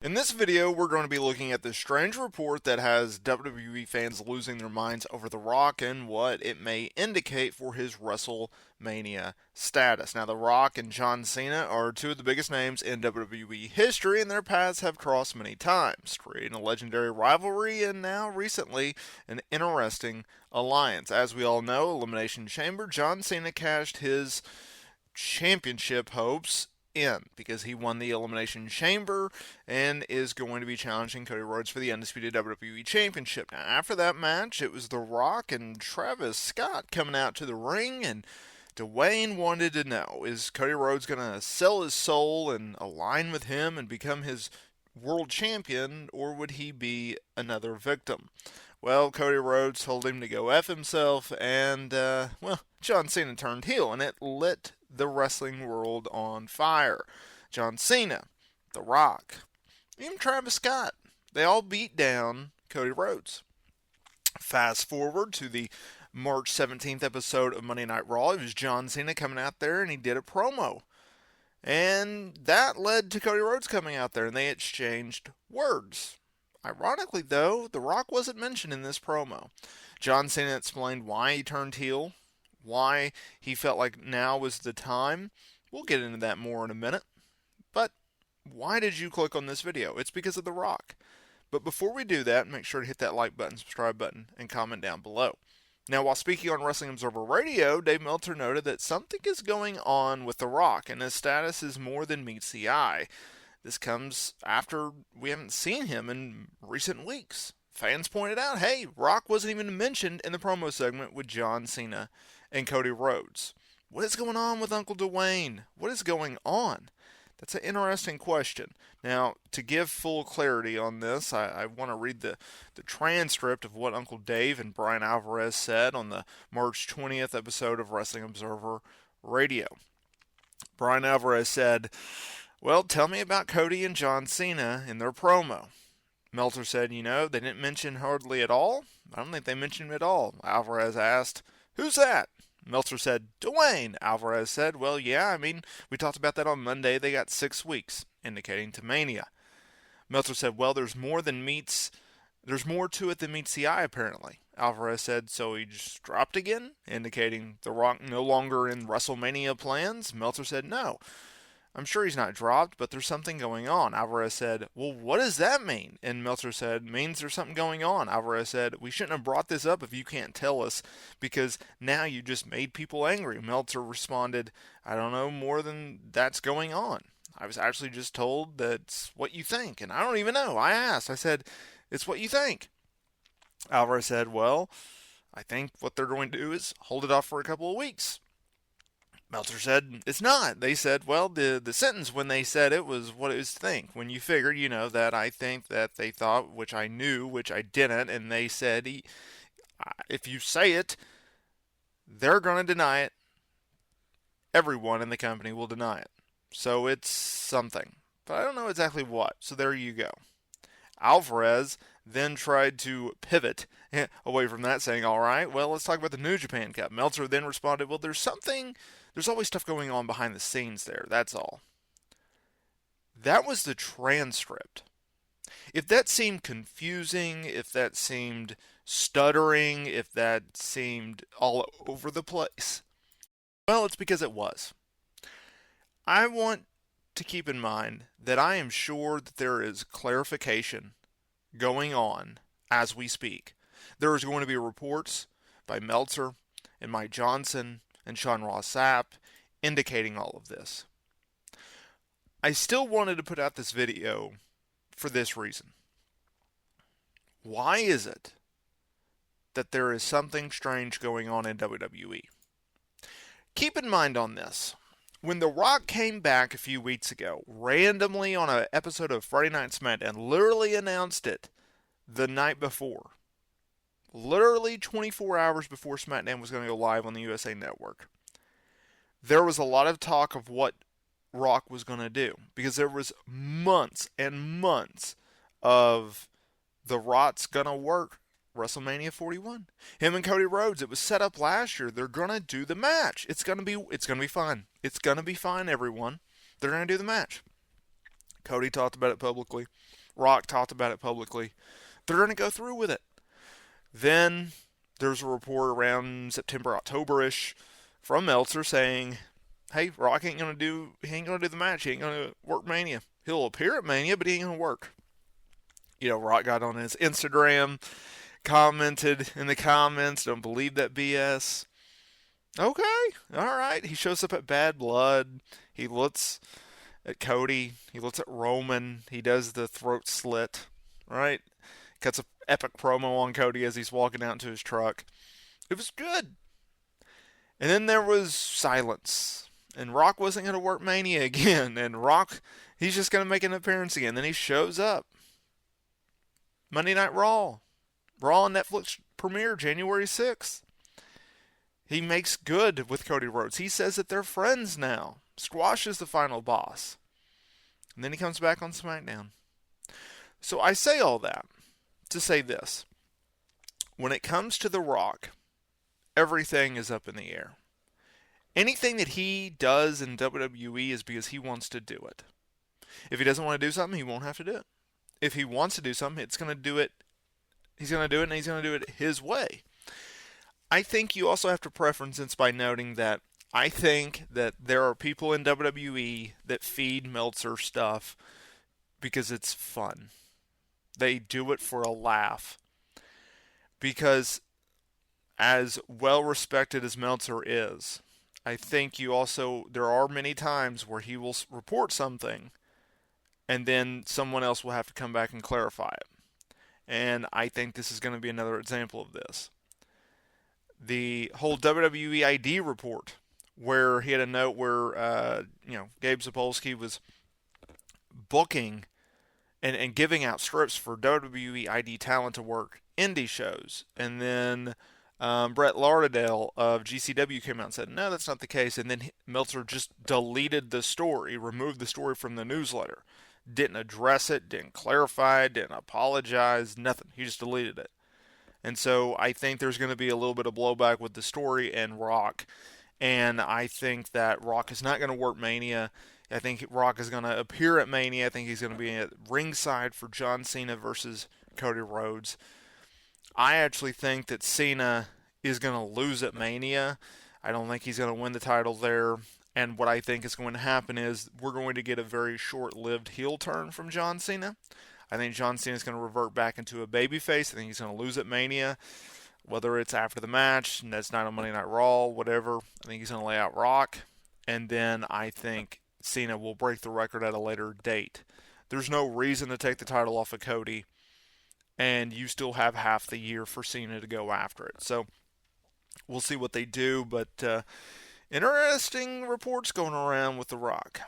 In this video, we're going to be looking at the strange report that has WWE fans losing their minds over The Rock and what it may indicate for his WrestleMania status. Now, The Rock and John Cena are two of the biggest names in WWE history, and their paths have crossed many times, creating a legendary rivalry and now recently an interesting alliance. As we all know, Elimination Chamber, John Cena cashed his championship hopes in because he won the Elimination Chamber and is going to be challenging Cody Rhodes for the undisputed WWE Championship. Now, after that match, it was The Rock and Travis Scott coming out to the ring, and Dwayne wanted to know, is Cody Rhodes going to sell his soul and align with him and become his world champion, or would he be another victim? Well, Cody Rhodes told him to go F himself, and, John Cena turned heel, and it lit the wrestling world on fire. John Cena, The Rock, even Travis Scott, they all beat down Cody Rhodes. Fast forward to the March 17th episode of Monday Night Raw. It was John Cena coming out there, and he did a promo. And that led to Cody Rhodes coming out there, and they exchanged words. Ironically, though, The Rock wasn't mentioned in this promo. John Cena explained why he turned heel, why he felt like now was the time. We'll get into that more in a minute. But why did you click on this video? It's because of The Rock. But before we do that, make sure to hit that like button, subscribe button, and comment down below. Now, while speaking on Wrestling Observer Radio, Dave Meltzer noted that something is going on with The Rock, and his status is more than meets the eye. This comes after we haven't seen him in recent weeks. Fans pointed out, hey, Rock wasn't even mentioned in the promo segment with John Cena and Cody Rhodes. What is going on with Uncle Dwayne? What is going on? That's an interesting question. Now, to give full clarity on this, I want to read the transcript of what Uncle Dave and Brian Alvarez said on the March 20th episode of Wrestling Observer Radio. Brian Alvarez said, well, tell me about Cody and John Cena in their promo. Meltzer said, they didn't mention hardly at all. I don't think they mentioned him at all. Alvarez asked, who's that? Meltzer said, Dwayne. Alvarez said, well, yeah, we talked about that on Monday. They got 6 weeks, indicating to Mania. Meltzer said, well, there's more to it than meets the eye, apparently. Alvarez said, so he just dropped again, indicating The Rock no longer in WrestleMania plans. Meltzer said, no. I'm sure he's not dropped, but there's something going on. Alvarez said, well, what does that mean? And Meltzer said, means there's something going on. Alvarez said, we shouldn't have brought this up if you can't tell us, because now you just made people angry. Meltzer responded, I don't know more than that's going on. I was actually just told that's what you think, and I don't even know. I asked. I said, it's what you think. Alvarez said, well, I think what they're going to do is hold it off for a couple of weeks. Meltzer said, it's not. They said, well, the sentence when they said it was what it was think. When you figured, that I think that they thought, which I knew, which I didn't, and they said, if you say it, they're going to deny it. Everyone in the company will deny it. So it's something. But I don't know exactly what. So there you go. Alvarez then tried to pivot away from that, saying, all right, well, let's talk about the New Japan Cup. Meltzer then responded, well, there's always stuff going on behind the scenes there, that's all. That was the transcript. If that seemed confusing, if that seemed stuttering, if that seemed all over the place, well, it's because it was. I want to keep in mind that I am sure that there is clarification going on as we speak. There is going to be reports by Meltzer and Mike Johnson and Sean Ross Sapp indicating all of this. I still wanted to put out this video for this reason. Why is it that there is something strange going on in WWE? Keep in mind on this. When The Rock came back a few weeks ago, randomly on an episode of Friday Night SmackDown, literally announced it the night before. Literally 24 hours before SmackDown was going to go live on the USA Network. There was a lot of talk of what Rock was going to do, because there was months and months of The Rock's going to work WrestleMania 41. Him and Cody Rhodes, it was set up last year. They're going to do the match. It's going to be fun. It's going to be fine, everyone. They're going to do the match. Cody talked about it publicly. Rock talked about it publicly. They're going to go through with it. Then there's a report around September, October-ish from Meltzer saying, hey, Rock ain't going to do the match. He ain't going to work Mania. He'll appear at Mania, but he ain't going to work. Rock got on his Instagram, commented in the comments, don't believe that BS. Okay, all right. He shows up at Bad Blood. He looks at Cody. He looks at Roman. He does the throat slit, right? Cuts an epic promo on Cody as he's walking out into his truck. It was good. And then there was silence. And Rock wasn't going to work Mania again. And Rock, he's just going to make an appearance again. Then he shows up. Monday Night Raw. Raw on Netflix premiere January 6th. He makes good with Cody Rhodes. He says that they're friends now. Squash is the final boss. And then he comes back on SmackDown. So I say all that to say this. When it comes to The Rock, everything is up in the air. Anything that he does in WWE is because he wants to do it. If he doesn't want to do something, he won't have to do it. If he wants to do something, he's going to do it, and he's going to do it his way. I think you also have to preference this by noting that I think that there are people in WWE that feed Meltzer stuff because it's fun. They do it for a laugh. Because as well respected as Meltzer is, I think there are many times where he will report something and then someone else will have to come back and clarify it. And I think this is going to be another example of this. The whole WWE ID report, where he had a note where, Gabe Sapolsky was booking and giving out scripts for WWE ID talent to work indie shows. And then Brett Lauderdale of GCW came out and said, no, that's not the case. And then Meltzer just deleted the story, removed the story from the newsletter. Didn't address it, didn't clarify it, didn't apologize, nothing. He just deleted it. And so I think there's going to be a little bit of blowback with the story and Rock. And I think that Rock is not going to work Mania. I think Rock is going to appear at Mania. I think he's going to be at ringside for John Cena versus Cody Rhodes. I actually think that Cena is going to lose at Mania. I don't think he's going to win the title there. And what I think is going to happen is we're going to get a very short-lived heel turn from John Cena. I think John Cena is going to revert back into a babyface. I think he's going to lose at Mania, whether it's after the match, and that's not on Monday Night Raw, whatever. I think he's going to lay out Rock. And then I think Cena will break the record at a later date. There's no reason to take the title off of Cody, and you still have half the year for Cena to go after it. So we'll see what they do, but interesting reports going around with The Rock.